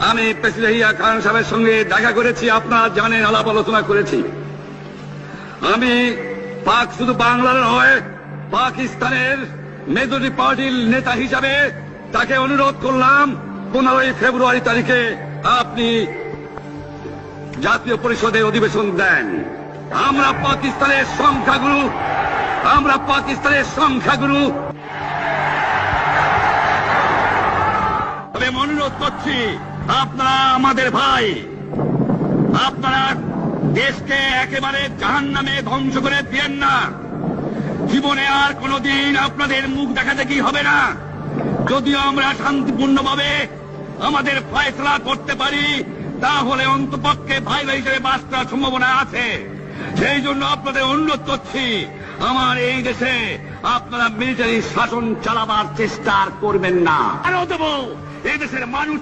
আমি প্রেসিডেন্ট ইয়াহিয়া খান সাহেবের সঙ্গে দেখা করেছি, আপনারা জানেন, আলাপ আলোচনা করেছি। আমি পাক শুধু বাংলার নয়, পাকিস্তানের মেজরিটি পার্টির নেতা হিসাবে তাকে অনুরোধ করলাম 15 ফেব্রুয়ারি তারিখে আপনি জাতীয় পরিষদে অধিবেশন দেন। আমরা পাকিস্তানের সংখ্যাগুরু তবে অনুরোধ করছি, আপনারা আমাদের ভাই, আপনারা দেশকে একেবারে জাহান্নামে ধ্বংস করে দিয়েন না। জীবনে আর কোনদিন আপনাদের মুখ দেখা দেখি হবে না। যদিও আমরা শান্তিপূর্ণভাবে আমাদের ফয়সলা করতে পারি, তাহলে অন্তপক্ষে ভাই ভাই হিসেবে বাস করার সম্ভাবনা আছে। সেই জন্য আপনাদের অনুরোধ করছি, আমার এই দেশে আপনারা মিলিটারি শাসন চালাবার চেষ্টা করবেন না। আরো দেব এই দেশের মানুষ